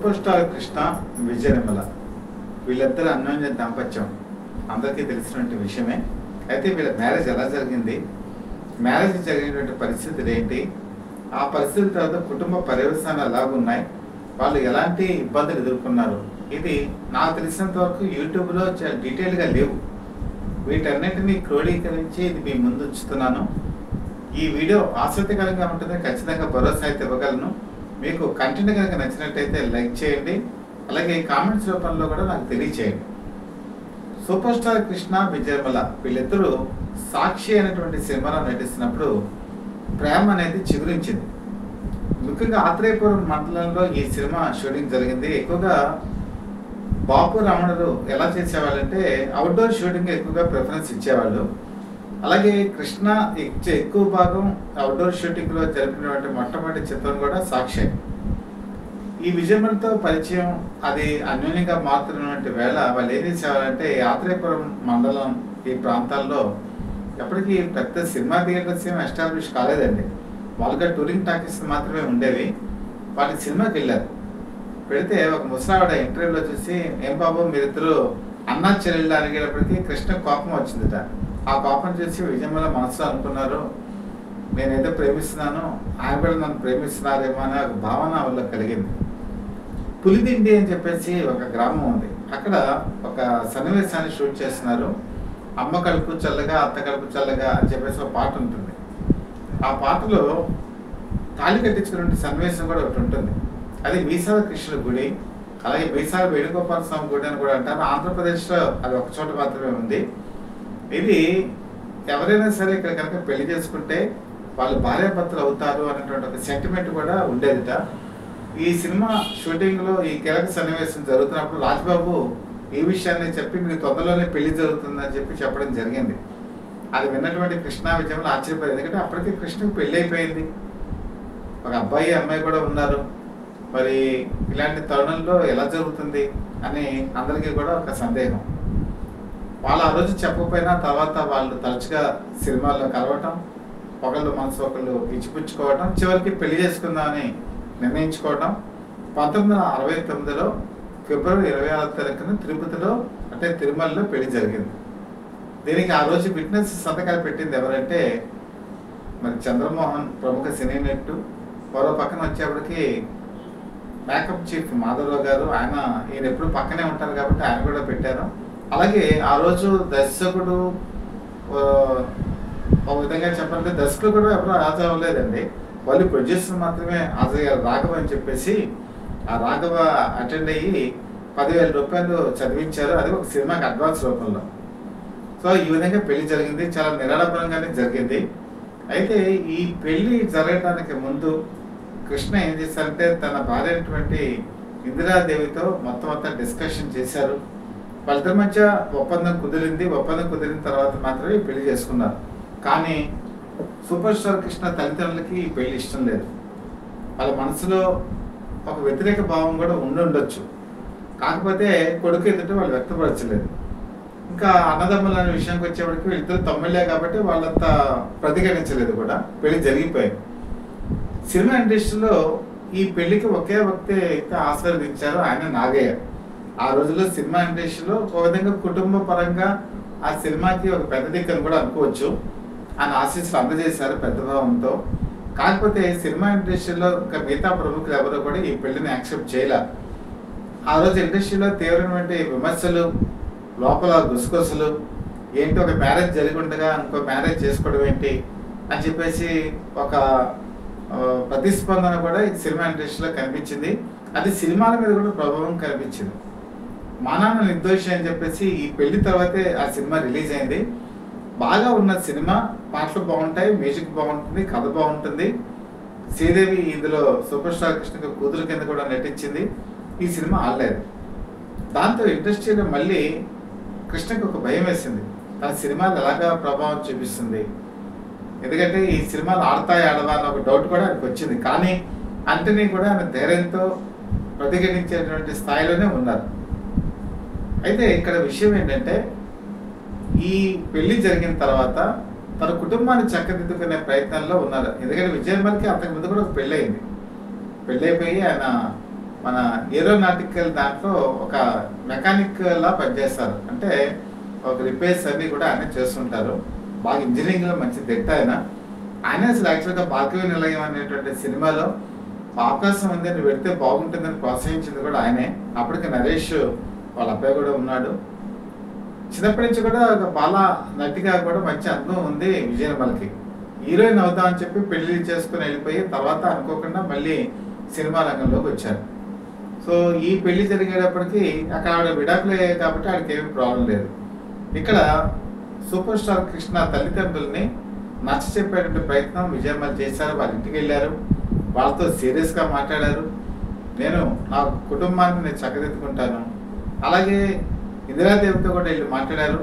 Super star Krishna Vijaya Nirmala వీళ్ళిద్దరు అన్యోన్య దాంపత్యం అందరికీ తెలిసినటువంటి విషయమే. అయితే వీళ్ళ మ్యారేజ్ ఎలా జరిగింది, మ్యారేజ్ జరిగినటువంటి పరిస్థితులు ఏంటి, ఆ పరిస్థితుల తర్వాత కుటుంబ పర్యవసానాలు ఎలాగున్నాయి, వాళ్ళు ఎలాంటి ఇబ్బందులు ఎదుర్కొన్నారు, ఇది నాకు తెలిసినంత వరకు యూట్యూబ్లో చాలా డీటెయిల్గా లేవు. వీటన్నిటిని క్రోడీకరించి ఇది మీ ముందు ఉంచుతున్నాను. ఈ వీడియో ఆసక్తికరంగా ఉంటుంది, ఖచ్చితంగా భరోసా అయితే ఇవ్వగలను. మీకు కంటెంట్ కనుక నచ్చినట్టయితే లైక్ చేయండి, అలాగే కామెంట్స్ రూపంలో కూడా నాకు తెలియచేయండి. సూపర్ స్టార్ కృష్ణ విజయనిర్మల వీళ్ళిద్దరూ సాక్షి అనేటువంటి సినిమాలో నటిస్తున్నప్పుడు ప్రేమ అనేది చిగురించింది. ముఖ్యంగా ఆత్రేయపురం మండలంలో ఈ సినిమా షూటింగ్ జరిగింది. ఎక్కువగా బాపు రమణులు ఎలా చేసేవాళ్ళంటే అవుట్డోర్ షూటింగ్ ఎక్కువగా ప్రిఫరెన్స్ ఇచ్చేవాళ్ళు. అలాగే కృష్ణ ఎక్కువ భాగం అవుట్డోర్ షూటింగ్లో జరిపినటువంటి మొట్టమొదటి చిత్రం కూడా సాక్షి. ఈ విజయనిర్మలతో పరిచయం అది అన్యోన్యంగా మారుతున్నటువంటి వేళ వాళ్ళు ఏం చేసేవాళ్ళంటే ఆత్రేయపురం మండలం ఈ ప్రాంతాల్లో ఎప్పటికీ పెద్ద సినిమా థియేటర్స్ ఏమి ఎస్టాబ్లిష్ కాలేదండి. వాళ్ళకి టూరింగ్ టాకీస్ మాత్రమే ఉండేవి. వాటికి సినిమాకి వెళ్ళారు. పెడితే ఒక ముసలావిడ ఇంటర్వ్యూలో చూసి, ఏం బాబు మీరిద్దరు అన్నా చెల్లెళ్ళు అడిగేటప్పటికి కృష్ణ కోపం వచ్చిందిట. ఆ కోపం చూసి విజయనిర్మల మనసులో అనుకున్నారు, నేనైతే ప్రేమిస్తున్నాను, ఆయన కూడా నన్ను ప్రేమిస్తున్నారేమో అనే ఒక భావన వాళ్ళకి కలిగింది. పులిదిండి అని చెప్పేసి ఒక గ్రామం ఉంది. అక్కడ ఒక సన్నివేశాన్ని షూట్ చేస్తున్నారు. అమ్మ కడుపు చల్లగా అత్త కడుపు చల్లగా అని చెప్పేసి ఒక పాట ఉంటుంది. ఆ పాటలో తాళి కట్టించుకునే సన్నివేశం కూడా ఒకటి ఉంటుంది. అది మీసాల కృష్ణుడి గుడి, అలాగే మీసాల వేణుగోపాల స్వామి గుడి అని కూడా అంటారు. ఆంధ్రప్రదేశ్లో అది ఒక చోట మాత్రమే ఉంది. ఇది ఎవరైనా సరే ఇక్కడ కనుక పెళ్లి చేసుకుంటే వాళ్ళు భార్యాభర్తలు అవుతారు అనేటువంటి ఒక సెంటిమెంట్ కూడా ఉండేదిట. ఈ సినిమా షూటింగ్లో ఈ కీలక సన్నివేశం జరుగుతున్నప్పుడు రాజ్బాబు ఈ విషయాన్ని చెప్పి మీకు తొందరలోనే పెళ్లి జరుగుతుందని చెప్పడం జరిగింది. అది విన్నటువంటి కృష్ణ విజయనిర్మల ఆశ్చర్యపోయింది. ఎందుకంటే అప్పటికే కృష్ణకు పెళ్లి అయిపోయింది, ఒక అబ్బాయి అమ్మాయి కూడా ఉన్నారు. మరి ఇలాంటి తరుణంలో ఎలా జరుగుతుంది అని అందరికీ కూడా ఒక సందేహం. వాళ్ళు ఆ రోజు చెప్పకపోయినా తర్వాత వాళ్ళు తరచుగా సినిమాల్లో కలవటం, ఒకళ్ళు మనసు ఒకళ్ళు ఇచ్చిపుచ్చుకోవటం, చివరికి పెళ్లి చేసుకుందామని నిర్ణయించుకోవటం 1969లో ఫిబ్రవరి 26వ తారీఖున తిరుపతిలో అంటే తిరుమలలో పెళ్లి జరిగింది. దీనికి ఆ రోజు విట్నెస్ సంతకాలు పెట్టింది ఎవరంటే మరి చంద్రమోహన్, ప్రముఖ సినీ నటుడు. మరో పక్కన వచ్చేప్పటికి మేకప్ చీఫ్ మాధవరావు గారు, ఈయన ఎప్పుడు పక్కనే ఉంటారు కాబట్టి ఆయన కూడా పెట్టారు. అలాగే ఆ రోజు దర్శకుడు ఒక విధంగా చెప్పాలంటే దర్శకుడు కూడా ఎవరు హాజరు అవ్వలేదండి. వాళ్ళు ప్రొడ్యూసర్ మాత్రమే హాజరయ్యారు, రాఘవ అని చెప్పేసి. ఆ రాఘవ అటెండ్ అయ్యి 10,000 రూపాయలు చదివించారు, అది ఒక సినిమాకి అడ్వాన్స్ రూపంలో. సో ఈ విధంగా పెళ్లి జరిగింది, చాలా నిరాడంబరంగానే జరిగింది. అయితే ఈ పెళ్లి జరగడానికి ముందు కృష్ణ ఏం చేశారంటే తన భార్య అయినటువంటి ఇందిరాదేవితో మొత్తం అంతా డిస్కషన్ చేశారు. వాళ్ళిద్దరి మధ్య ఒప్పందం కుదిరింది. ఒప్పందం కుదిరిన తర్వాత మాత్రమే పెళ్లి చేసుకున్నారు. కానీ సూపర్ స్టార్ కృష్ణ తల్లిదండ్రులకి ఈ పెళ్లి ఇష్టం లేదు. వాళ్ళ మనసులో ఒక వ్యతిరేక భావం కూడా ఉండొచ్చు. కాకపోతే కొడుకు ఎదుట వాళ్ళు వ్యక్తపరచలేదు. ఇంకా అన్నదమ్ములు అనే విషయానికి వచ్చేప్పటికి వీళ్ళిద్దరు తమ్ముళ్ళే కాబట్టి వాళ్ళంతా ప్రతిఘటించలేదు కూడా, పెళ్లి జరిగిపోయింది. సినిమా ఇండస్ట్రీలో ఈ పెళ్లికి ఒకే వ్యక్తి అయితే ఆశీర్వదించారు, ఆయన నాగయ్య. ఆ రోజుల్లో సినిమా ఇండస్ట్రీలో ఒక విధంగా కుటుంబ పరంగా ఆ సినిమాకి ఒక పెద్ద దిక్కని కూడా అనుకోవచ్చు. ఆయన ఆశీస్సులు అందజేశారు పెద్ద భావంతో. కాకపోతే సినిమా ఇండస్ట్రీలో ఇంకా మిగతా ప్రముఖులు ఎవరో కూడా ఈ పెళ్లిని యాక్సెప్ట్ చేయలే. ఆ రోజు ఇండస్ట్రీలో తీవ్రమైన విమర్శలు, లోపల గుసగుసలు, ఏంటి ఒక మ్యారేజ్ జరిగి ఉండగా ఇంకో మ్యారేజ్ చేసుకోవడం ఏంటి అని చెప్పేసి ఒక ప్రతిస్పందన కూడా ఈ సినిమా ఇండస్ట్రీలో కనిపించింది. అది సినిమాల మీద కూడా ప్రభావం కనిపించింది. మా నాన్న నిర్దోషి అని చెప్పేసి ఈ పెళ్లి తర్వాతే ఆ సినిమా రిలీజ్ అయింది. బాగా ఉన్న సినిమా, పాటలు బాగుంటాయి, మ్యూజిక్ బాగుంటుంది, కథ బాగుంటుంది. శ్రీదేవి ఇందులో సూపర్ స్టార్ కృష్ణకి కూతురు కింద కూడా నటించింది. ఈ సినిమా ఆడలేదు. దాంతో ఇండస్ట్రీలో మళ్ళీ కృష్ణకి ఒక భయం వేసింది, తన సినిమాలు ఎలాగా ప్రభావం చూపిస్తుంది, ఎందుకంటే ఈ సినిమాలు ఆడతాయి ఆడవా అన్న ఒక డౌట్ కూడా ఆయనకు వచ్చింది. కానీ అంటనీ కూడా ఆయన ధైర్యంతో ప్రతిఘటించేటువంటి స్థాయిలోనే ఉన్నారు. అయితే ఇక్కడ విషయం ఏంటంటే ఈ పెళ్లి జరిగిన తర్వాత తన కుటుంబాన్ని చక్కదిద్దుకునే ప్రయత్నంలో ఉన్నారు. ఎందుకంటే విజయనిర్మలకి అంతకుముందు కూడా ఒక పెళ్ళి అయింది. పెళ్ళైపోయి ఆయన మన ఏరోనాటికల్ దాంట్లో ఒక మెకానిక్ లా పనిచేస్తారు. అంటే ఒక రిపేర్స్ అన్నీ కూడా ఆయన చేస్తుంటారు. బాగా ఇంజనీరింగ్లో మంచి దిట్ట ఆయన అసలు యాక్చువల్గా భార్గవి నిలయం అనేటువంటి సినిమాలో అవకాశం ఉంది, నువ్వు పెడితే బాగుంటుందని ప్రోత్సహించింది కూడా ఆయనే. అప్పటికి నరేష్ వాళ్ళ అబ్బాయి కూడా ఉన్నాడు. చిన్నప్పటి నుంచి కూడా ఒక బాల నటిగా కూడా మంచి అందం ఉంది విజయనిర్మలకి. హీరోయిన్ అవుతామని చెప్పి పెళ్లి చేసుకుని వెళ్ళిపోయి తర్వాత అనుకోకుండా మళ్ళీ సినిమా రంగంలోకి వచ్చారు. సో ఈ పెళ్లి జరిగేటప్పటికి అక్కడ ఆవిడ విడాకులే కాబట్టి ఆవిడకి ఏమీ ప్రాబ్లం లేదు. ఇక్కడ సూపర్ స్టార్ కృష్ణ తల్లిదండ్రుల్ని నచ్చ చెప్పేటువంటి ప్రయత్నం విజయనిర్మల చేశారు. వాళ్ళ ఇంటికి వెళ్ళారు, వాళ్ళతో సీరియస్గా మాట్లాడారు. నేను నా కుటుంబాన్ని నేను చక్కదిద్దుకుంటాను, అలాగే ఇందిరాదేవితో కూడా వెళ్ళి మాట్లాడారు.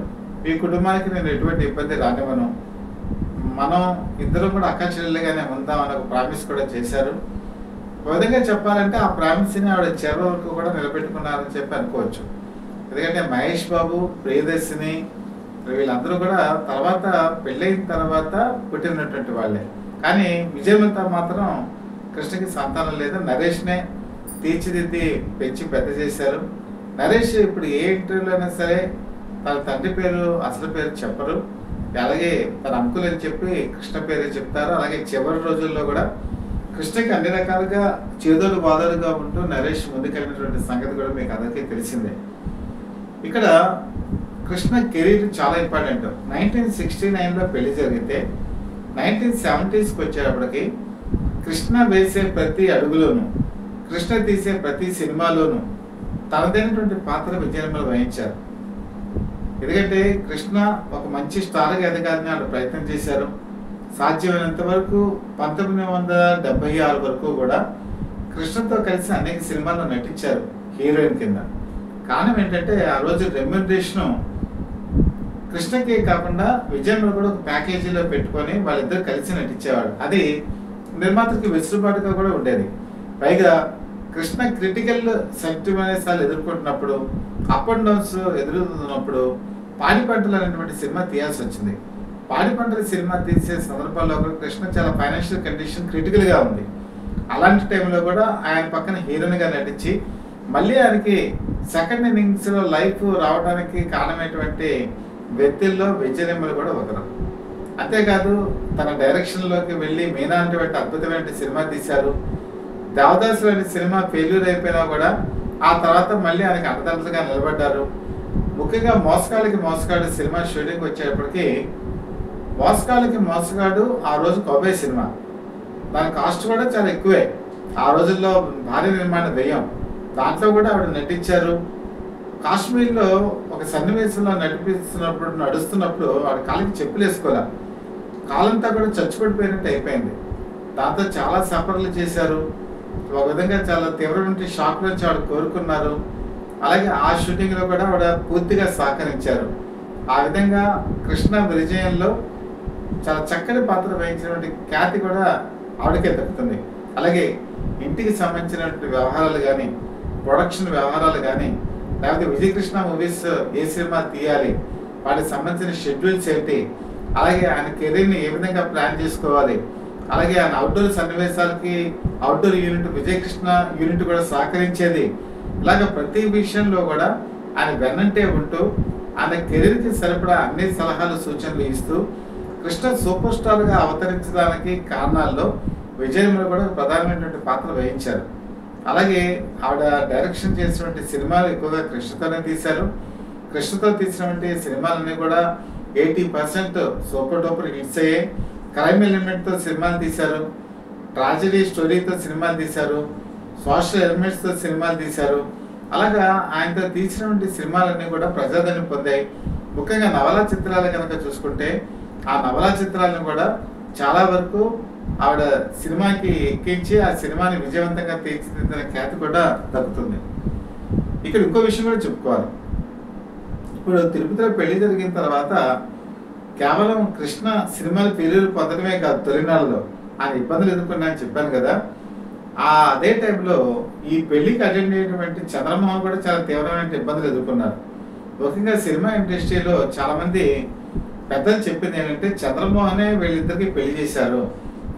ఈ కుటుంబానికి నేను ఎటువంటి ఇబ్బంది రానివ్వను, మనం ఇద్దరం కూడా అక్క చెల్లెలుగానే ఉందామని ఒక ప్రామిస్ కూడా చేశారు. ఒక విధంగా చెప్పాలంటే ఆ ప్రామిస్ని ఆవిడ చివరి వరకు కూడా నిలబెట్టుకున్నారని చెప్పి అనుకోవచ్చు. ఎందుకంటే మహేష్ బాబు, ప్రియదర్శిని వీళ్ళందరూ కూడా తర్వాత పెళ్ళైన తర్వాత పుట్టినటువంటి వాళ్ళే. కానీ విజయనిర్మల మాత్రం కృష్ణకి సంతానం లేదు. నరేష్నే తీర్చిదిద్ది పెంచి పెద్ద చేశారు. నరేష్ ఇప్పుడు ఏ ఇంటర్వ్యూలో అయినా సరే తన తండ్రి పేరు అసలు పేరు చెప్పరు, అలాగే తన అంకుల్ అని చెప్పి కృష్ణ పేరే చెప్తారు. అలాగే చివరి రోజుల్లో కూడా కృష్ణకి అన్ని రకాలుగా చేదోడు బాదోడుగా ఉంటూ నరేష్ ముందుకెళ్ళినటువంటి సంగతి కూడా మీకు అందరికీ తెలిసిందే. ఇక్కడ కృష్ణ కెరీర్ చాలా ఇంపార్టెంట్. 1969లో పెళ్లి జరిగితే 1970స్కి వచ్చేటప్పటికి కృష్ణ వేసే ప్రతి అడుగులోనూ, కృష్ణ తీసే ప్రతి సినిమాలోనూ తనదైనటువంటి పాత్ర విజయనిర్మల వహించారు. ఎందుకంటే కృష్ణ ఒక మంచి స్టార్గా ఎదగాలని వాళ్ళు ప్రయత్నం చేశారు. సాధ్యమైనంత వరకు 1976 వరకు కూడా కృష్ణతో కలిసి అనేక సినిమాల్లో నటించారు హీరోయిన్ కింద. కారణం ఏంటంటే ఆ రోజు రెమ్యునరేషను కృష్ణకి కాకుండా విజయనిర్మల కూడా ఒక ప్యాకేజీలో పెట్టుకొని వాళ్ళిద్దరు కలిసి నటించేవాడు. అది నిర్మాతకి వెసులుబాటుగా కూడా ఉండేది. పైగా కృష్ణ క్రిటికల్ సెంటిమెంట్స్ ఎదుర్కొంటున్నప్పుడు, అప్ అండ్ డౌన్స్ ఎదుర్కొన్నప్పుడు పాడి పంటలు అనేటువంటి సినిమా తీయాల్సి వచ్చింది. పాడి పంటల సినిమా తీసే సందర్భాల్లో కూడా కృష్ణ చాలా ఫైనాన్షియల్ కండిషన్ క్రిటికల్గా ఉంది. అలాంటి టైంలో కూడా ఆయన పక్కన హీరోయిన్గా నటించి మళ్ళీ ఆయనకి సెకండ్ ఇన్నింగ్స్లో లైఫ్ రావడానికి కారణమైనటువంటి వ్యక్తుల్లో విజయనిర్మల కూడా ఒకరు. అంతేకాదు తన డైరెక్షన్లోకి వెళ్ళి మీనా అనేటువంటి అద్భుతమైన సినిమా తీశారు. దేవదాసు అనే సినిమా ఫెయిల్యూర్ అయిపోయినా కూడా ఆ తర్వాత మళ్ళీ ఆయనకి అండదండలుగా నిలబడ్డారు. ముఖ్యంగా మోసగాళ్ళకి మోసగాడు సినిమా షూటింగ్ వచ్చేటప్పటికి మోసగాళ్ళకి మోసగాడు ఆ రోజు కౌబాయ్ సినిమా, దాని కాస్ట్ కూడా చాలా ఎక్కువే. ఆ రోజుల్లో భారీ నిర్మాణ వ్యయం, దాంట్లో కూడా ఆవిడ నటించారు. కాశ్మీర్లో ఒక సన్నివేశంలో నడుస్తున్నప్పుడు ఆవిడ కాలికి చెప్పులు వేసుకోలే, కాలంతా కూడా చచ్చిపడిపోయినట్టు అయిపోయింది. దాంతో చాలా సఫర్లు చేశారు. ఒక విధంగా చాలా తీవ్రమైన షాక్ నుంచి ఆవిడ కోరుకున్నారు. అలాగే ఆ షూటింగ్లో కూడా ఆవిడ పూర్తిగా సహకరించారు. ఆ విధంగా కృష్ణ విజయంలో చాలా చక్కటి పాత్ర వహించినటువంటి ఖ్యాతి కూడా ఆవిడకే దక్కుతుంది. అలాగే ఇంటికి సంబంధించినటువంటి వ్యవహారాలు కానీ, ప్రొడక్షన్ వ్యవహారాలు కానీ, లేకపోతే విజయకృష్ణ మూవీస్ ఏ సినిమా తీయాలి, వాటికి సంబంధించిన షెడ్యూల్స్ ఏంటి, అలాగే ఆయన కెరీర్ని ఏ విధంగా ప్లాన్ చేసుకోవాలి, అలాగే ఆయన అవుట్డోర్ సన్నివేశాలకి అవుట్డోర్ యూనిట్ విజయకృష్ణ యూనిట్ కూడా సహకరించేది. ఇలాగ ప్రతి విషయంలో కూడా ఆయన వెన్నంటే ఉంటూ ఆయన కెరీర్కి సరిపడా అన్ని సలహాలు సూచనలు ఇస్తూ కృష్ణ సూపర్ స్టార్గా అవతరించడానికి కారణాల్లో విజయనిర్మల కూడా ప్రధానమైనటువంటి పాత్ర వహించారు. అలాగే ఆవిడ డైరెక్షన్ చేసినటువంటి సినిమాలు ఎక్కువగా కృష్ణతోనే తీశారు. కృష్ణతో తీసినటువంటి సినిమాలన్నీ కూడా 80% సూపర్ డూపర్ హిట్స్ అయ్యాయి. క్రైమ్ ఎలిమెంట్తో సినిమాలు తీశారు, ట్రాజడీ స్టోరీతో సినిమాలు తీశారు, సోషల్ ఎలిమెంట్స్తో సినిమాలు తీశారు. అలాగా ఆయనతో తీసినటువంటి సినిమాలన్నీ కూడా ప్రజాదరణ పొందాయి. ముఖ్యంగా నవలా చిత్రాలు కనుక చూసుకుంటే ఆ నవలా చిత్రాలను కూడా చాలా వరకు ఆవిడ సినిమాకి ఎక్కించి ఆ సినిమాని విజయవంతంగా తీర్చిదిద్దిన ఖ్యాతి కూడా దక్కుతుంది. ఇక్కడ ఇంకో విషయం కూడా చెప్పుకోవాలి. ఇప్పుడు తిరుపతిలో పెళ్లి జరిగిన తర్వాత కేవలం కృష్ణ సినిమాలు ఫెయిల్యూర్ పొందడమే కాదు, తొలినాళ్ళలో ఆయన ఇబ్బందులు ఎదుర్కొన్నాయని చెప్పాను కదా. అదే టైంలో ఈ పెళ్లికి అటెండ్ అయినటువంటి చంద్రమోహన్ కూడా చాలా తీవ్రమైన ఇబ్బందులు ఎదుర్కొన్నారు. ముఖ్యంగా సినిమా ఇండస్ట్రీలో చాలా మంది పెద్దలు చెప్పింది ఏంటంటే చంద్రమోహనే వీళ్ళిద్దరికి పెళ్లి చేశారు,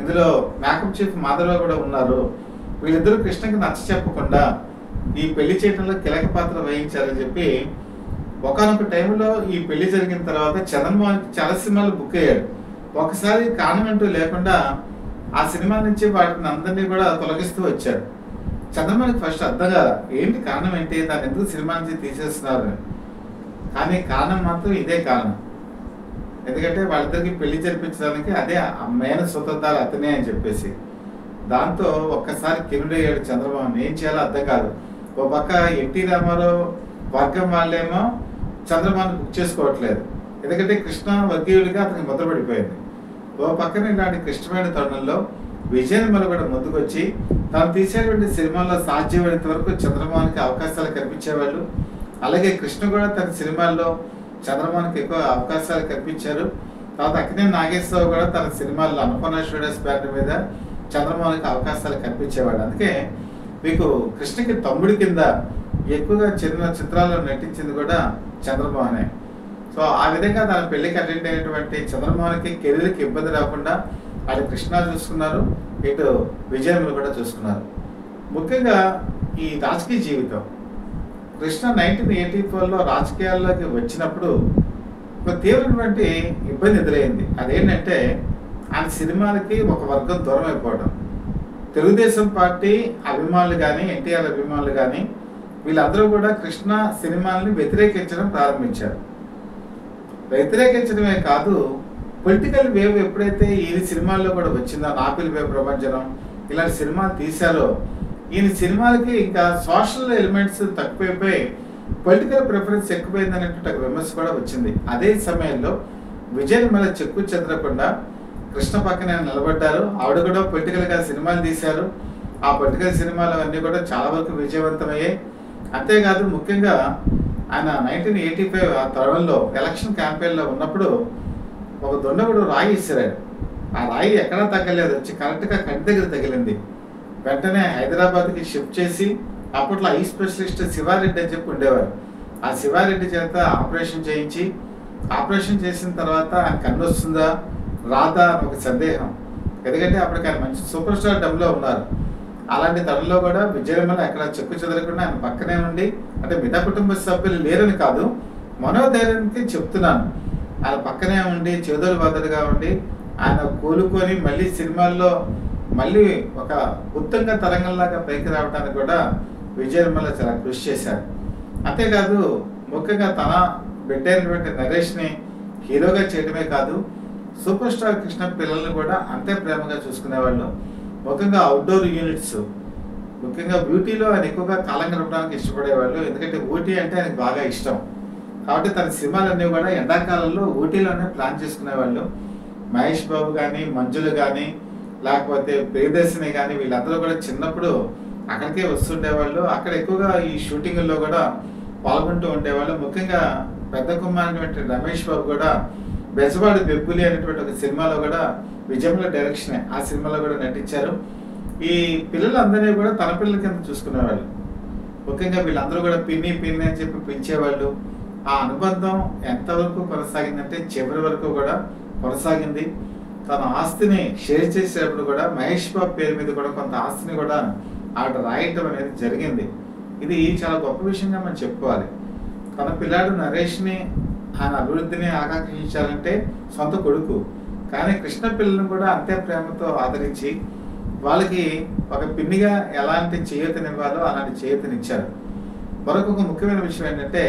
ఇందులో మేకప్ చీఫ్ మాధవరావు కూడా ఉన్నారు, వీళ్ళిద్దరూ కృష్ణకి నచ్చ చెప్పకుండా ఈ పెళ్లి చేయడంలో కీలక పాత్ర వహించారని చెప్పి ఒకానొక టైంలో ఈ పెళ్లి జరిగిన తర్వాత చంద్రమోహన్ చాలా సినిమాలు బుక్ అయ్యాడు. ఒకసారి కారణం అంటూ లేకుండా ఆ సినిమా నుంచి వాటిని అందరినీ కూడా తొలగిస్తూ వచ్చాడు. చంద్రమోహన్కి ఫస్ట్ అర్థం కాల, ఏంటి కారణం ఏంటి, దాన్ని ఎందుకు సినిమా నుంచి తీసేస్తున్నారు. కానీ కారణం మాత్రం ఇదే కారణం. ఎందుకంటే వాళ్ళిద్దరికి పెళ్లి జరిపించడానికి అదే అమ్మాయిన స్వతంత్రాలు అతనే అని చెప్పేసి. దాంతో ఒక్కసారి కిరుడయ్యాడు చంద్రమోహన్. ఏం చేయాలో అర్థం కాదు. ఓ పక్క ఎన్టీ రామారావు వర్గం వాళ్ళేమో చంద్రమోహన్ బుక్ చేసుకోవట్లేదు, ఎందుకంటే కృష్ణ వర్గీయుడిగా అతనికి ముద్రపడిపోయింది. ఓ పక్కన ఇలాంటి క్లిష్టమైన తరుణంలో విజయనిర్మల కూడా ముందుకొచ్చి తాను తీసేటువంటి సినిమాల్లో సాధ్యమైనంత వరకు చంద్రమోహన్కి అవకాశాలు కల్పించేవాళ్ళు. అలాగే కృష్ణ కూడా తన సినిమాల్లో చంద్రమోహన్కి ఎక్కువ అవకాశాలు కల్పించారు. తర్వాత అక్కినేని నాగేశ్వరరావు కూడా తన సినిమాల్లో అన్నపూర్ణ స్టూడియోస్ బ్యానర్ మీద చంద్రమోహన్కి అవకాశాలు కల్పించేవాడు. అందుకే మీకు కృష్ణకి తమ్ముడి కింద ఎక్కువగా చిన్న చిత్రాల్లో నటించింది కూడా చంద్రమోహనే. సో ఆ విధంగా తన పెళ్లికి అటెండ్ అయినటువంటి చంద్రమోహన్కి కెరీర్కి ఇబ్బంది రాకుండా అటు కృష్ణ చూసుకున్నారు, ఇటు విజయనిర్మల కూడా చూసుకున్నారు. ముఖ్యంగా ఈ రాజకీయ జీవితం, కృష్ణ 1984లో రాజకీయాల్లోకి వచ్చినప్పుడు ఒక తీవ్రమైనటువంటి ఇబ్బంది ఎదురైంది. అదేంటంటే ఆయన సినిమాలకి ఒక వర్గం దూరం అయిపోవడం. తెలుగుదేశం పార్టీ అభిమానులు కానీ, ఎన్టీఆర్ అభిమానులు కానీ వీళ్ళందరూ కూడా కృష్ణ సినిమాలని వ్యతిరేకించడం ప్రారంభించారు. వ్యతిరేకించడమే కాదు, పొలిటికల్ వేవ్ ఎప్పుడైతే ఈ సినిమాల్లో కూడా వచ్చిందో, నాపిల్ వే ప్రపంచం ఇలాంటి సినిమాలు తీశారో, ఈయన సినిమాలకి ఇంకా సోషల్ ఎలిమెంట్స్ తక్కువైపోయి పొలిటికల్ ప్రిఫరెన్స్ ఎక్కువైంది అనేటువంటి ఒక విమర్శ కూడా వచ్చింది. అదే సమయంలో విజయనిర్మల చెక్కు చెదరకుండా కృష్ణ పక్కన నిలబడ్డారు. ఆవిడ కూడా పొలిటికల్గా సినిమాలు తీశారు. ఆ పొలిటికల్ సినిమాలు అన్నీ కూడా చాలా వరకు విజయవంతమయ్యాయి. అంతేకాదు, ముఖ్యంగా ఆయన 1985 ఆ తరుణంలో ఎలక్షన్ క్యాంపెయిన్లో ఉన్నప్పుడు ఒక దొండగుడు రాయి ఇసిరాడు. ఆ రాయి ఎక్కడా తగ్గలేదు, వచ్చి కరెక్ట్గా కంటి దగ్గర తగిలింది. వెంటనే హైదరాబాద్కి షిఫ్ట్ చేసి, అప్పట్లో ఐ స్పెషలిస్ట్ శివారెడ్డి అని చెప్పి ఉండేవారు. ఆ శివారెడ్డి చేత ఆపరేషన్ చేయించి, ఆపరేషన్ చేసిన తర్వాత ఆయన కన్ను వస్తుందా రాదా అని ఒక సందేహం. ఎందుకంటే అప్పటికి ఆయన మంచి సూపర్ స్టార్ డమ్లో ఉన్నారు. అలాంటి తరుణంలో కూడా విజయనిర్మల ఎక్కడ చెక్కు చెదరకుండా ఆయన పక్కనే ఉండి, అంటే మిగతా కుటుంబ సభ్యులు లేరని కాదు, మనోధైర్యానికి చెప్తున్నాను, ఆయన పక్కనే ఉండి చేదోడు వాదోడుగా ఉండి ఆయన కోలుకొని మళ్ళీ సినిమాల్లో మళ్ళీ ఒక ఉత్తంగ తరంగంలాగా పైకి రావడానికి కూడా విజయనిర్మల చాలా కృషి చేశారు. అంతేకాదు, ముఖ్యంగా తన బిడ్డ అయినటువంటి నరేష్ని హీరోగా చేయడమే కాదు, సూపర్ స్టార్ కృష్ణ పిల్లల్ని కూడా అంతే ప్రేమగా చూసుకునేవాళ్ళు. ముఖ్యంగా అవుట్డోర్ యూనిట్స్, ముఖ్యంగా బ్యూటీలో ఆయన ఎక్కువగా కాలం గడపడానికి ఇష్టపడేవాళ్ళు. ఎందుకంటే ఊటీ అంటే ఆయనకు బాగా ఇష్టం. కాబట్టి తన సినిమాలన్నీ కూడా ఎండాకాలంలో ఊటీలోనే ప్లాన్ చేసుకునేవాళ్ళు. మహేష్ బాబు కానీ, మంజులు కానీ, లేకపోతే ప్రియదర్శిని కానీ వీళ్ళందరూ కూడా చిన్నప్పుడు అక్కడికే వస్తుండేవాళ్ళు. అక్కడ ఎక్కువగా ఈ షూటింగ్లో కూడా పాల్గొంటూ ఉండేవాళ్ళు. ముఖ్యంగా పెద్ద కుమారుడు రమేష్ బాబు కూడా బెజవాడి బెబ్బులి అనేటువంటి ఒక సినిమాలో కూడా విజయనిర్మల డైరెక్షన్ ఆ సినిమాలో కూడా నటించారు. ఈ పిల్లలందరినీ కూడా తన పిల్లల కింద చూసుకునేవాళ్ళు. ముఖ్యంగా వీళ్ళందరూ కూడా పిన్ని పిన్ని అని చెప్పి పిలిచేవాళ్ళు. ఆ అనుబంధం ఎంతవరకు కొనసాగిందంటే చివరి వరకు కూడా కొనసాగింది. తన ఆస్తిని షేర్ చేసేటప్పుడు కూడా మహేష్ బాబు పేరు మీద కూడా కొంత ఆస్తిని కూడా ఆవిడ రాయటం అనేది జరిగింది. ఇది చాలా గొప్ప విషయంగా మనం చెప్పుకోవాలి. తన పిల్లాడు నరేష్ని ఆయన అభివృద్ధిని ఆకాంక్షించాలంటే సొంత కొడుకు, కానీ కృష్ణ పిల్లలను కూడా అంతే ప్రేమతో ఆదరించి వాళ్ళకి ఒక పిన్నిగా ఎలాంటి చేయూతనివ్వాలో అలాంటి చేయూతనిచ్చారు. మరొక ముఖ్యమైన విషయం ఏంటంటే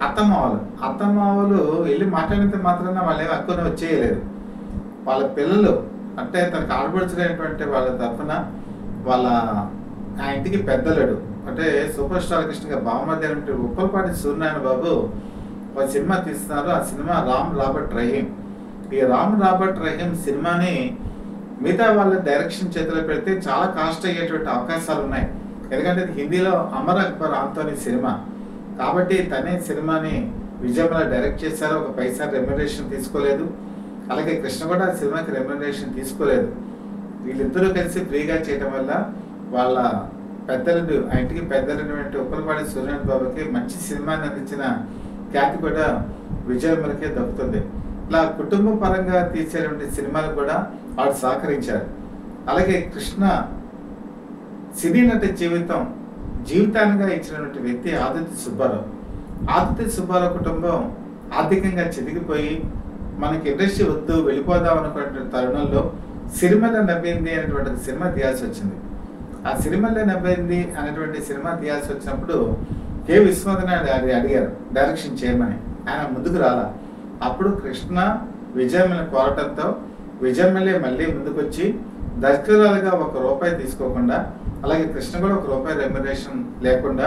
అత్తమావలు వెళ్ళి మాట్లాడినంత మాత్రాన వాళ్ళు ఏమి అక్కున వచ్చేయలేదు. వాళ్ళ పిల్లలు అంటే తనకు ఆడపడుచులైనటువంటి వాళ్ళ తరఫున వాళ్ళ ఆ ఇంటికి పెద్దలడు అంటే సూపర్ స్టార్ కృష్ణగా బావమధ్య అంటే ఉప్పలపాటి సూర్యనారాయణ బాబు ఒక సినిమా తీస్తున్నారు. ఆ సినిమా రామ్ రాబర్ట్ రహీం. ఈ రామ్ రాబర్ట్ రహీం సినిమాని మిగతా వాళ్ళ డైరెక్షన్ చేతిలో పెడితే చాలా కాస్ట్ అయ్యేటువంటి అవకాశాలు ఉన్నాయి. ఎందుకంటే ఇది హిందీలో అమర్ అక్బర్ ఆంతోని సినిమా కాబట్టి తనే సినిమాని విజయనిర్మల డైరెక్ట్ చేశారు. ఒక పైసా రెమ్యునరేషన్ తీసుకోలేదు. అలాగే కృష్ణ కూడా ఆ సినిమాకి రెమ్యునరేషన్ తీసుకోలేదు. వీళ్ళిద్దరూ కలిసి ఫ్రీగా చేయడం వల్ల వాళ్ళ పెద్దలు ఆ ఇంటికి పెద్దలైనటువంటి ఉప్పలపాటి సూర్యనారాయణ బాబుకి మంచి సినిమాని అందించిన ఖ్యాతి కూడా విజయనిర్మలకే దక్కుతుంది. ఇలా కుటుంబ పరంగా తీసేటువంటి సినిమాలు కూడా వాడు సహకరించారు. అలాగే కృష్ణ సినీ నటి జీవితం జీవితానిగా ఇచ్చినటువంటి వ్యక్తి ఆదిత్య సుబ్బారావు. ఆదిత్య సుబ్బారావు కుటుంబం ఆర్థికంగా చితికిపోయి మనకి ఇండస్ట్రీ వద్దు వెళ్ళిపోదాం అనుకునే తరుణంలో సిరిమల్ల నవ్వింది అనేటువంటి సినిమా తీయాల్సి వచ్చింది. ఆ సిరిమల్ల నవ్వింది అనేటువంటి సినిమా తీయాల్సి వచ్చినప్పుడు కె విశ్వనాథన్ అడిగారు డైరెక్షన్ చేయమని. ఆయన ముందుకు రాలా. అప్పుడు కృష్ణ విజయమ్మని కోరటంతో విజయమ్మలే మళ్ళీ ముందుకు వచ్చి దర్శకురాలుగా ₹1 తీసుకోకుండా, అలాగే కృష్ణ కూడా ₹1 రెమ్యునరేషన్ లేకుండా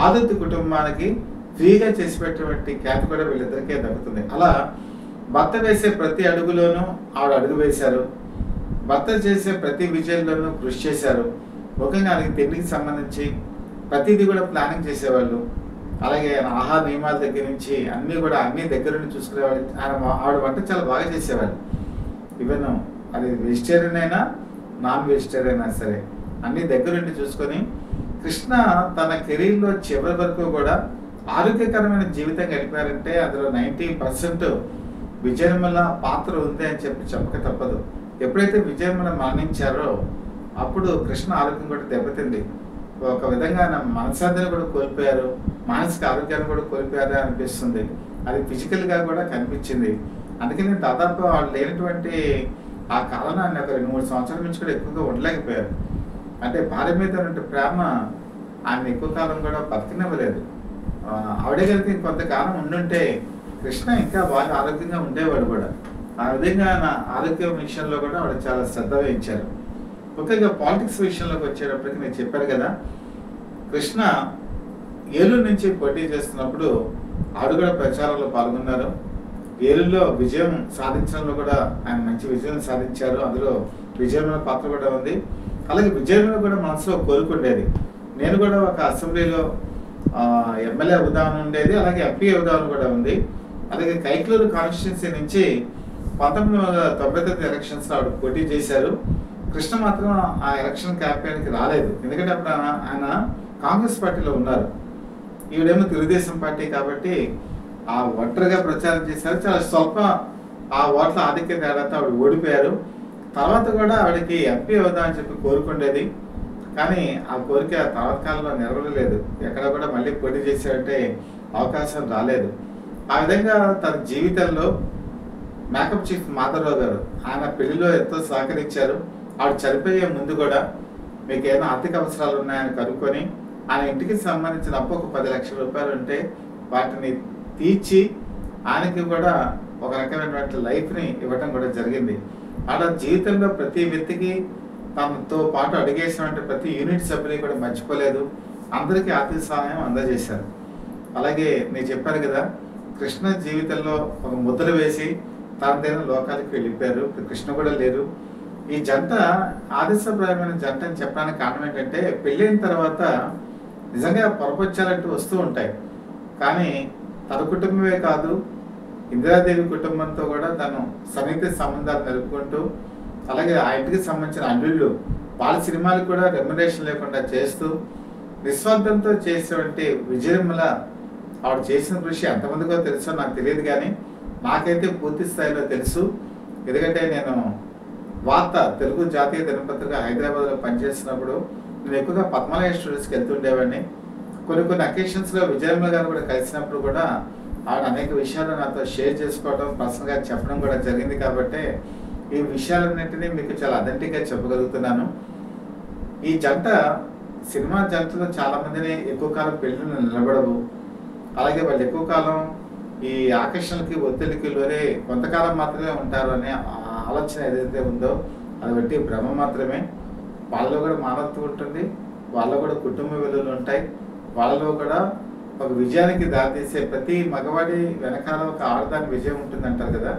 ఆదిత్య కుటుంబానికి ఫ్రీగా చేసి పెట్టినటువంటి ఖ్యాతి కూడా వీళ్ళిద్దరికే దక్కుతుంది. అలా భర్త వేసే ప్రతి అడుగులోనూ ఆవిడ అడుగు వేశారు. భర్త చేసే ప్రతి విజయంలోనూ కృషి చేశారు. ముఖ్యంగా ఆయనకి తిండికి సంబంధించి ప్రతిదీ కూడా ప్లానింగ్ చేసేవాళ్ళు. అలాగే ఆహార నియమాల దగ్గర నుంచి అన్ని దగ్గర నుండి చూసుకునేవాళ్ళు. ఆవిడ వంట చాలా బాగా చేసేవాళ్ళు. ఈవెన్ అది వెజిటేరియన్ అయినా నాన్ వెజిటేరియన్ అయినా సరే అన్ని దగ్గర నుండి చూసుకొని కృష్ణ తన కెరీర్లో చివరి వరకు కూడా ఆరోగ్యకరమైన జీవితం గడిపారంటే అందులో 90% విజయనిర్మల పాత్ర ఉంది అని చెప్పక తప్పదు. ఎప్పుడైతే విజయనిర్మల మరణించారో అప్పుడు కృష్ణ ఆరోగ్యం కూడా దెబ్బతింది. ఒక విధంగా మనశ్శాంతిని కూడా కోల్పోయారు, మానసిక ఆరోగ్యాన్ని కూడా కోల్పోయారు అనిపిస్తుంది. అది ఫిజికల్గా కూడా కనిపించింది. అందుకని దాదాపు వాళ్ళు లేనటువంటి ఆ కారణాన్ని ఒక 2-3 సంవత్సరాల నుంచి కూడా ఎక్కువగా ఉండలేకపోయారు. అంటే భార్య మీద ఉన్నటువంటి ప్రేమ ఆయన ఎక్కువ కాలం కూడా బతికినవ్వలేదు. ఆవిడే కనుక కొంతకాలం ఉండుంటే కృష్ణ ఇంకా బాగా ఆరోగ్యంగా ఉండేవాడు కూడా. ఆ విధంగా నా ఆరోగ్యం విషయంలో కూడా ఆవిడ చాలా శ్రద్ధ వహించారు. ముఖ్యంగా పాలిటిక్స్ విషయంలోకి వచ్చేటప్పటికి నేను చెప్పాను కదా, కృష్ణ ఏలూరు నుంచి పోటీ చేస్తున్నప్పుడు ఆవిడ కూడా ప్రచారంలో పాల్గొన్నారు. ఏలూరులో విజయం సాధించడంలో కూడా ఆయన మంచి విజయం సాధించారు. అందులో విజయమైన పాత్ర కూడా ఉంది. అలాగే విజయంలో కూడా మనసులో కోరుకుండేది, నేను కూడా ఒక అసెంబ్లీలో ఎమ్మెల్యే అవుదామని ఉండేది, అలాగే ఎంపీ అవుదామని కూడా ఉంది. అలాగే కైక్లూరు కాన్స్టిట్యున్సీ నుంచి 1999 ఎలక్షన్స్లో ఆవిడ పోటీ చేశారు. కృష్ణ మాత్రం ఆ ఎలక్షన్ క్యాంపెయిన్కి రాలేదు. ఎందుకంటే అప్పుడు ఆయన కాంగ్రెస్ పార్టీలో ఉన్నారు, ఈవిడేమో తెలుగుదేశం పార్టీ కాబట్టి ఆ ఒంటరిగా ప్రచారం చేశారు. చాలా స్వల్ప ఆ ఓట్ల ఆధిక్య తేడాతో ఆవిడ ఓడిపోయారు. తర్వాత కూడా ఆవిడకి ఎంపీ అవుదామని చెప్పి కోరుకుండేది, కానీ ఆ కోరిక తర్వాత కాలంలో నెరవేరలేదు. ఎక్కడ కూడా మళ్ళీ పోటీ చేసేటంటే అవకాశం రాలేదు. ఆ విధంగా తన జీవితంలో మేకప్ చీఫ్ మాధవరావు గారు ఆయన పెళ్లిలో ఎంతో సహకరించారు. ఆవిడ చనిపోయే ముందు కూడా మీకు ఏదైనా ఆర్థిక అవసరాలు ఉన్నాయని కనుక్కొని ఆయన ఇంటికి సంబంధించిన అప్పు ఒక ₹10 లక్షలు ఉంటే వాటిని తీర్చి ఆయనకి కూడా ఒక రకమైనటువంటి లైఫ్ని ఇవ్వటం కూడా జరిగింది. ఆవిడ జీవితంలో ప్రతి వ్యక్తికి తనతో పాటు అడిగేసినటువంటి ప్రతి యూనిట్ సభ్యుని కూడా మర్చిపోలేదు. అందరికీ ఆర్థిక సహాయం అందజేశారు. అలాగే నేను చెప్పాను కదా, కృష్ణ జీవితంలో ఒక ముద్ర వేసి తనదైన లోకాలకు వెళ్ళిపోయారు. కృష్ణ కూడా లేరు. ఈ జంట ఆదర్శప్రాయమైన జంట అని చెప్పడానికి కారణం ఏంటంటే పెళ్ళైన తర్వాత నిజంగా పొరపచ్చాలంటూ వస్తూ ఉంటాయి, కానీ తన కుటుంబమే కాదు ఇందిరాదేవి కుటుంబంతో కూడా తను సన్నిహిత సంబంధాలు నెలుపుకుంటూ, అలాగే ఆ ఇంటికి సంబంధించిన అల్లుళ్ళు వాళ్ళ సినిమాలు కూడా రెమ్యునరేషన్ లేకుండా చేస్తూ నిస్వార్థంతో చేసేటువంటి విజయనిర్మల ఆవిడ చేసిన కృషి ఎంతమందికో తెలుసో నాకు తెలియదు, కానీ నాకైతే పూర్తి స్థాయిలో తెలుసు. ఎందుకంటే నేను వార్త తెలుగు జాతీయ దినపత్రిక హైదరాబాద్లో పనిచేస్తున్నప్పుడు నేను ఎక్కువగా పద్మాలయ స్టూడియోస్కి వెళ్తుండేవాడిని. కొన్ని అకేషన్స్లో విజయనిర్మల గారు కూడా కలిసినప్పుడు కూడా ఆవిడ అనేక విషయాలు నాతో షేర్ చేసుకోవడం, పర్సనల్గా చెప్పడం కూడా జరిగింది. కాబట్టి ఈ విషయాలన్నింటినీ మీకు చాలా అథెంటిక్గా చెప్పగలుగుతున్నాను. ఈ జంట సినిమా జంటలో చాలామందిని ఎక్కువ కాలం పెళ్ళిళ్ళు నిలబడవు. అలాగే వాళ్ళు ఎక్కువ కాలం ఈ ఆకర్షణలకి ఒత్తిడికి లోనే కొంతకాలం మాత్రమే ఉంటారు అనే ఆలోచన ఏదైతే ఉందో అది బట్టి భ్రమ మాత్రమే. వాళ్ళలో కూడా మానవత్వం ఉంటుంది, వాళ్ళలో కూడా కుటుంబ విలువలు ఉంటాయి, వాళ్ళలో కూడా ఒక విజయానికి దారితీసే ప్రతి మగవాడి వెనకాల ఒక ఆడదాని విజయం ఉంటుంది అంటారు కదా.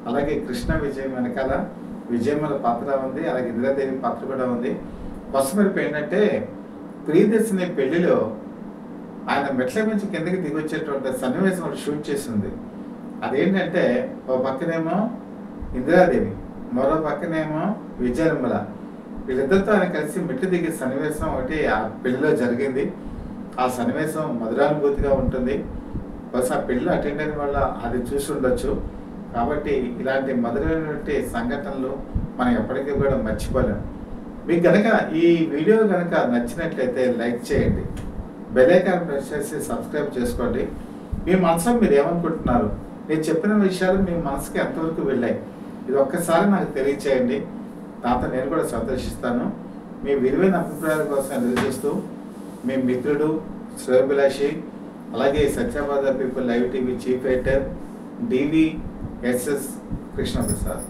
అలాగే కృష్ణ విజయం వెనకాల విజయమ్మల పాత్ర ఉంది, అలాగే ఇందిరాదేవి పాత్ర కూడా ఉంది. కొసమెరుపు ఏంటంటే ప్రియదర్శిని పెళ్లిలో ఆయన మెట్ల నుంచి కిందకి దిగి వచ్చేటువంటి సన్నివేశం షూట్ చేసింది. అదేంటంటే ఒక పక్కనేమో ఇందిరాదేవి, మరో పక్కనేమో విజయనిర్మల, వీళ్ళిద్దరితో ఆయన కలిసి మెట్లు దిగే సన్నివేశం ఒకటి ఆ పెళ్లిలో జరిగింది. ఆ సన్నివేశం మధురానుభూతిగా ఉంటుంది. బస్ ఆ పెళ్లి అటెండ్ అయిన వల్ల అది చూసి ఉండొచ్చు. కాబట్టి ఇలాంటి మధురైనటువంటి సంఘటనలు మనం ఎప్పటికీ కూడా మర్చిపోలేము. మీకు కనుక ఈ వీడియో కనుక నచ్చినట్లయితే లైక్ చేయండి, బెల్ ఐకాన్ ప్రెస్ చేసి సబ్స్క్రైబ్ చేసుకోండి. మీ మనసులో మీరు ఏమనుకుంటున్నారు, నేను చెప్పిన విషయాలు మీ మనసుకి ఎంతవరకు వెళ్ళాయి, ఇది ఒక్కసారి నాకు తెలియచేయండి. దాంతో నేను కూడా సంతోషిస్తాను. మీ విలువైన అభిప్రాయాల కోసం ఎదురు చూస్తూ మీ మిత్రుడు శ్రేయోభిలాషి, అలాగే సత్యాబాద people live TV chief editor DVSS Krishnaprasad.